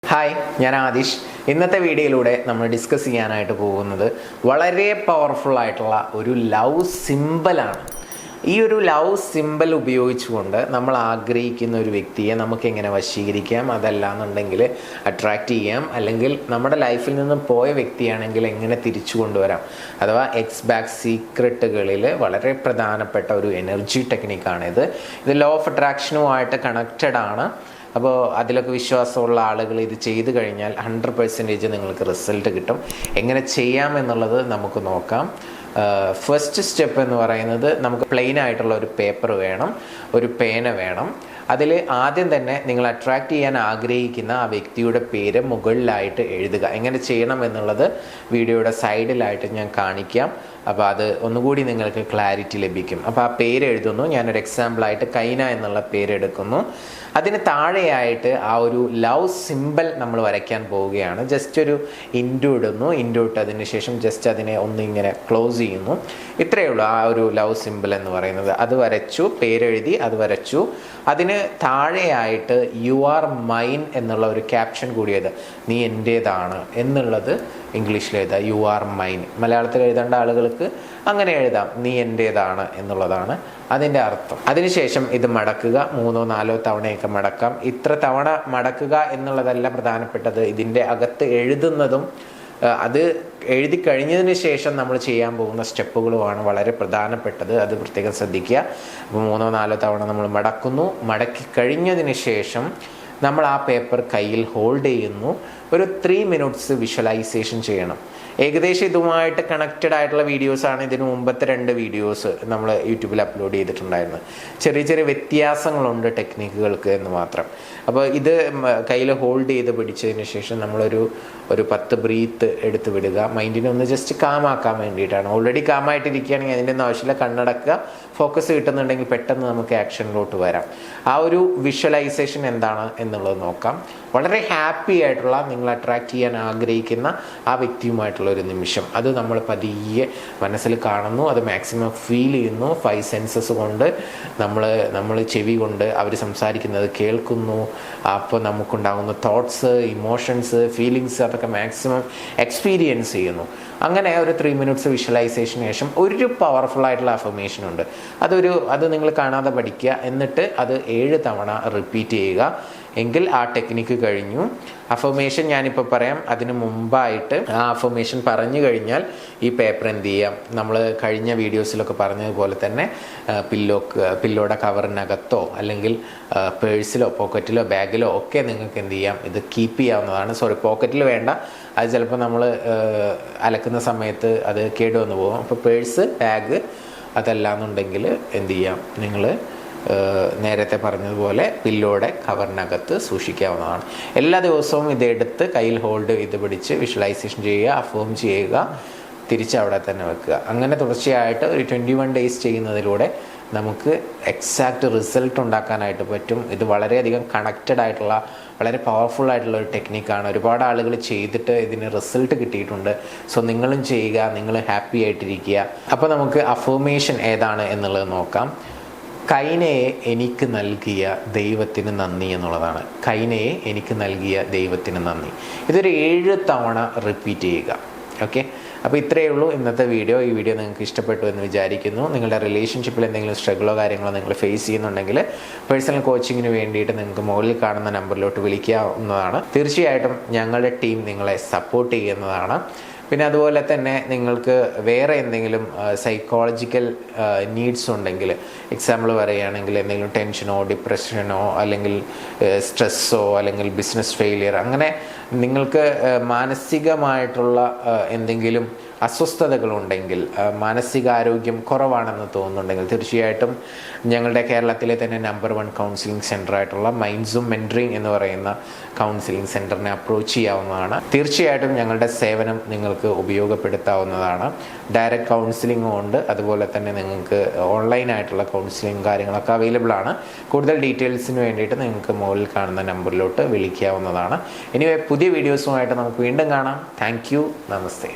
Hi, ഞാൻ ആദിഷ്. ഇന്നത്തെ വീഡിയോയിലൂടെ നമ്മൾ ഡിസ്കസ് ചെയ്യാനായിട്ട് പോകുന്നത് വളരെ പവർഫുൾ ആയിട്ടുള്ള ഒരു ലവ് സിമ്പലാണ്. ഈ ഒരു ലവ് സിമ്പൽ ഉപയോഗിച്ചുകൊണ്ട് നമ്മൾ ആഗ്രഹിക്കുന്ന ഒരു വ്യക്തിയെ നമുക്ക് എങ്ങനെ വശീകരിക്കാം, അതല്ലാന്നുണ്ടെങ്കിൽ അട്രാക്റ്റ് ചെയ്യാം, അല്ലെങ്കിൽ നമ്മുടെ ലൈഫിൽ നിന്ന് പോയ വ്യക്തിയാണെങ്കിൽ എങ്ങനെ തിരിച്ചു കൊണ്ടുവരാം. അഥവാ എക്സ് ബാക്ക് സീക്രട്ടുകളിൽ വളരെ പ്രധാനപ്പെട്ട ഒരു എനർജി ടെക്നിക്കാണിത്. ഇത് ലോ ഓഫ് അട്രാക്ഷനുമായിട്ട് കണക്റ്റഡ് ആണ്. അപ്പോൾ അതിലൊക്കെ വിശ്വാസമുള്ള ആളുകൾ ഇത് ചെയ്തു കഴിഞ്ഞാൽ 100% നിങ്ങൾക്ക് റിസൾട്ട് കിട്ടും. എങ്ങനെ ചെയ്യാം എന്നുള്ളത് നമുക്ക് നോക്കാം. ഫസ്റ്റ് സ്റ്റെപ്പ് എന്ന് പറയുന്നത്, നമുക്ക് പ്ലെയിൻ ആയിട്ടുള്ള ഒരു പേപ്പർ വേണം, ഒരു പേന വേണം. അതിൽ ആദ്യം തന്നെ നിങ്ങൾ അട്രാക്റ്റ് ചെയ്യാൻ ആഗ്രഹിക്കുന്ന ആ വ്യക്തിയുടെ പേര് മുകളിലായിട്ട് എഴുതുക. എങ്ങനെ ചെയ്യണം എന്നുള്ളത് വീഡിയോയുടെ സൈഡിലായിട്ട് ഞാൻ കാണിക്കാം. അപ്പോൾ അത് ഒന്നുകൂടി നിങ്ങൾക്ക് ക്ലാരിറ്റി ലഭിക്കും. അപ്പോൾ ആ പേര് എഴുതുന്നു. ഞാനൊരു എക്സാമ്പിളായിട്ട് കൈന എന്നുള്ള പേരെടുക്കുന്നു. അതിന് താഴെയായിട്ട് ആ ഒരു ലവ് സിമ്പൽ നമ്മൾ വരയ്ക്കാൻ പോവുകയാണ്. ജസ്റ്റ് ഒരു ഇൻറ്റു ഇടുന്നു. ഇൻറ്റു ഇട്ടതിന് ശേഷം ജസ്റ്റ് അതിനെ ഒന്നിങ്ങനെ ക്ലോസ് ചെയ്യുന്നു. ഇത്രയേ ഉള്ളൂ ആ ഒരു ലവ് സിമ്പൽ എന്ന് പറയുന്നത്. അത് വരച്ചു, പേരെഴുതി, അത് വരച്ചു. അതിന് താഴെയായിട്ട് യു ആർ മൈൻ എന്നുള്ള ഒരു ക്യാപ്ഷൻ കൂടിയത്, നീ എൻ്റേതാണ് എന്നുള്ളത് ഇംഗ്ലീഷിൽ എഴുതാം. You are mine. മലയാളത്തിൽ എഴുതേണ്ട ആളുകൾക്ക് അങ്ങനെ എഴുതാം, നീ എൻ്റേതാണ് എന്നുള്ളതാണ് അതിൻ്റെ അർത്ഥം. അതിനുശേഷം ഇത് മടക്കുക. 3-4 തവണയൊക്കെ മടക്കാം. ഇത്ര തവണ മടക്കുക എന്നുള്ളതല്ല പ്രധാനപ്പെട്ടത്, ഇതിൻ്റെ അകത്ത് എഴുതുന്നതും അത് എഴുതി കഴിഞ്ഞതിന് ശേഷം നമ്മൾ ചെയ്യാൻ പോകുന്ന സ്റ്റെപ്പുകളുമാണ് വളരെ പ്രധാനപ്പെട്ടത്. അത് പ്രത്യേകം ശ്രദ്ധിക്കുക. അപ്പോൾ 3-4 തവണ നമ്മൾ മടക്കുന്നു. മടക്കി കഴിഞ്ഞതിന് ശേഷം നമ്മൾ ആ പേപ്പർ കയ്യിൽ ഹോൾഡ് ചെയ്യുന്നു. ഒരു 3 minutes വിഷ്വലൈസേഷൻ ചെയ്യണം. ഏകദേശം ഇതുമായിട്ട് കണക്റ്റഡ് ആയിട്ടുള്ള വീഡിയോസാണ് ഇതിന് മുമ്പത്തെ 2 വീഡിയോസ് നമ്മൾ യൂട്യൂബിൽ അപ്ലോഡ് ചെയ്തിട്ടുണ്ടായിരുന്നത്. ചെറിയ ചെറിയ വ്യത്യാസങ്ങളുണ്ട് ടെക്നിക്കുകൾക്ക് എന്ന് മാത്രം. അപ്പോൾ ഇത് കയ്യിൽ ഹോൾഡ് ചെയ്ത് പിടിച്ചതിന് ശേഷം നമ്മളൊരു 10 ബ്രീത്ത് എടുത്ത് വിടുക. മൈൻഡിനെ ഒന്ന് ജസ്റ്റ് കാമാക്കാൻ വേണ്ടിയിട്ടാണ്. ഓൾറെഡി കാമായിട്ടിരിക്കുകയാണെങ്കിൽ അതിൻ്റെ ഒന്നും ആവശ്യമില്ല. കണ്ണടക്കുക. ഫോക്കസ് കിട്ടുന്നുണ്ടെങ്കിൽ പെട്ടെന്ന് നമുക്ക് ആക്ഷനിലോട്ട് വരാം. ആ ഒരു വിഷ്വലൈസേഷൻ എന്താണ് എന്നുള്ളത് നോക്കാം. വളരെ ഹാപ്പി ആയിട്ടുള്ള, നിങ്ങൾ അട്രാക്റ്റ് ചെയ്യാൻ ആഗ്രഹിക്കുന്ന ആ വ്യക്തിയുമായിട്ടുള്ള ഒരു നിമിഷം, അത് നമ്മൾ പതിയെ മനസ്സിൽ കാണുന്നു. അത് മാക്സിമം ഫീൽ ചെയ്യുന്നു. 5 സെൻസസ് കൊണ്ട് നമ്മൾ ചെവി കൊണ്ട് അവർ സംസാരിക്കുന്നത് കേൾക്കുന്നു. അപ്പോൾ നമുക്കുണ്ടാകുന്ന തോട്ട്സ്, ഇമോഷൻസ്, ഫീലിങ്സ് അതൊക്കെ മാക്സിമം എക്സ്പീരിയൻസ് ചെയ്യുന്നു. അങ്ങനെ ഒരു 3 minutes വിഷ്വലൈസേഷന് ശേഷം ഒരു പവർഫുൾ ആയിട്ടുള്ള അഫർമേഷൻ ഉണ്ട്. അത് നിങ്ങൾ കാണാതെ പഠിക്കുക. എന്നിട്ട് അത് 7 തവണ റിപ്പീറ്റ് ചെയ്യുക. എങ്കിൽ ആ ടെക്നിക്ക് കഴിഞ്ഞു. അഫർമേഷൻ ഞാനിപ്പോൾ പറയാം. അതിന് മുമ്പായിട്ട് ആ അഫർമേഷൻ പറഞ്ഞു കഴിഞ്ഞാൽ ഈ പേപ്പർ എന്ത് ചെയ്യാം, നമ്മൾ കഴിഞ്ഞ വീഡിയോസിലൊക്കെ പറഞ്ഞതുപോലെ തന്നെ പില്ലോയുടെ കവറിനകത്തോ അല്ലെങ്കിൽ പേഴ്സിലോ പോക്കറ്റിലോ ബാഗിലോ ഒക്കെ നിങ്ങൾക്ക് എന്ത് ചെയ്യാം, ഇത് കീപ്പ് ചെയ്യാവുന്നതാണ്. പോക്കറ്റിൽ വേണ്ട, അത് ചിലപ്പോൾ നമ്മൾ അലക്കുന്ന സമയത്ത് അത് കേടുവന്ന് പോകും. അപ്പോൾ പേഴ്സ്, ബാഗ് അതല്ലാന്നുണ്ടെങ്കിൽ എന്ത് ചെയ്യാം, നിങ്ങൾ നേരത്തെ പറഞ്ഞതുപോലെ പില്ലോയുടെ കവറിനകത്ത് സൂക്ഷിക്കാവുന്നതാണ്. എല്ലാ ദിവസവും ഇതെടുത്ത് കയ്യിൽ ഹോൾഡ് ചെയ്ത് പിടിച്ച് വിഷ്വലൈസേഷൻ ചെയ്യുക, അഫേം ചെയ്യുക, തിരിച്ച് അവിടെ തന്നെ വെക്കുക. അങ്ങനെ തുടർച്ചയായിട്ട് ഒരു 21 days ചെയ്യുന്നതിലൂടെ നമുക്ക് എക്സാക്റ്റ് റിസൾട്ട് ഉണ്ടാക്കാനായിട്ട് പറ്റും. ഇത് വളരെയധികം കണക്റ്റഡ് ആയിട്ടുള്ള, വളരെ പവർഫുൾ ആയിട്ടുള്ള ഒരു ടെക്നിക്കാണ്. ഒരുപാട് ആളുകൾ ചെയ്തിട്ട് ഇതിന് റിസൾട്ട് കിട്ടിയിട്ടുണ്ട്. സോ നിങ്ങളും ചെയ്യുക, നിങ്ങൾ ഹാപ്പി ആയിട്ടിരിക്കുക. അപ്പോൾ നമുക്ക് അഫർമേഷൻ ഏതാണ് എന്നുള്ളത് നോക്കാം. കൈനയെ എനിക്ക് നൽകിയ ദൈവത്തിന് നന്ദി എന്നുള്ളതാണ്. കൈനയെ എനിക്ക് നൽകിയ ദൈവത്തിന് നന്ദി. ഇതൊരു 7 തവണ റിപ്പീറ്റ് ചെയ്യുക. ഓക്കെ, അപ്പോൾ ഇത്രയേ ഉള്ളൂ ഇന്നത്തെ വീഡിയോ. ഈ വീഡിയോ നിങ്ങൾക്ക് ഇഷ്ടപ്പെട്ടു എന്ന് വിചാരിക്കുന്നു. നിങ്ങളുടെ റിലേഷൻഷിപ്പിൽ എന്തെങ്കിലും സ്ട്രഗിളോ കാര്യങ്ങളോ നിങ്ങൾ ഫേസ് ചെയ്യുന്നുണ്ടെങ്കിൽ പേഴ്സണൽ കോച്ചിങ്ങിന് വേണ്ടിയിട്ട് നിങ്ങൾക്ക് മുകളിൽ കാണുന്ന നമ്പറിലോട്ട് വിളിക്കാവുന്നതാണ്. തീർച്ചയായിട്ടും ഞങ്ങളുടെ ടീം നിങ്ങളെ സപ്പോർട്ട് ചെയ്യുന്നതാണ്. പിന്നെ അതുപോലെ തന്നെ നിങ്ങൾക്ക് വേറെ എന്തെങ്കിലും സൈക്കോളജിക്കൽ നീഡ്സ് ഉണ്ടെങ്കിൽ, എക്സാമ്പിൾ പറയുകയാണെങ്കിൽ എന്തെങ്കിലും ടെൻഷനോ ഡിപ്രഷനോ അല്ലെങ്കിൽ സ്ട്രെസ്സോ അല്ലെങ്കിൽ ബിസിനസ് ഫെയിലിയർ, അങ്ങനെ നിങ്ങൾക്ക് മാനസികമായിട്ടുള്ള എന്തെങ്കിലും അസ്വസ്ഥതകളുണ്ടെങ്കിൽ, മാനസികാരോഗ്യം കുറവാണെന്ന് തോന്നുന്നുണ്ടെങ്കിൽ, തീർച്ചയായിട്ടും ഞങ്ങളുടെ കേരളത്തിലെ തന്നെ നമ്പർ 1 കൗൺസിലിംഗ് സെൻ്റർ ആയിട്ടുള്ള മൈൻഡ്സും മെൻറ്ററിങ് എന്ന് പറയുന്ന കൗൺസിലിംഗ് സെൻറ്ററിനെ അപ്രോച്ച് ചെയ്യാവുന്നതാണ്. തീർച്ചയായിട്ടും ഞങ്ങളുടെ സേവനം നിങ്ങൾക്ക് ഉപയോഗപ്പെടുത്താവുന്നതാണ്. ഡയറക്റ്റ് കൗൺസിലിംഗും ഉണ്ട്. അതുപോലെ തന്നെ നിങ്ങൾക്ക് ഓൺലൈനായിട്ടുള്ള കൗൺസിലിംഗ് കാര്യങ്ങളൊക്കെ അവൈലബിൾ ആണ്. കൂടുതൽ ഡീറ്റെയിൽസിന് വേണ്ടിയിട്ട് നിങ്ങൾക്ക് മുകളിൽ കാണുന്ന നമ്പറിലോട്ട് വിളിക്കാവുന്നതാണ്. ഇനി പുതിയ വീഡിയോസുമായിട്ട് നമുക്ക് വീണ്ടും കാണാം. Thank you. നമസ്തേ.